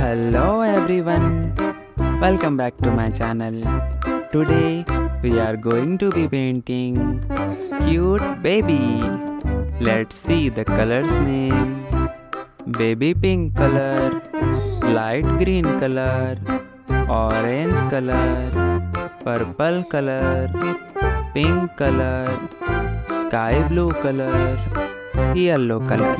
Hello everyone, welcome back to my channel. Today we are going to be painting cute baby. Let's see the colors name. Baby pink color, light green color, orange color, purple color, pink color, sky blue color, yellow color.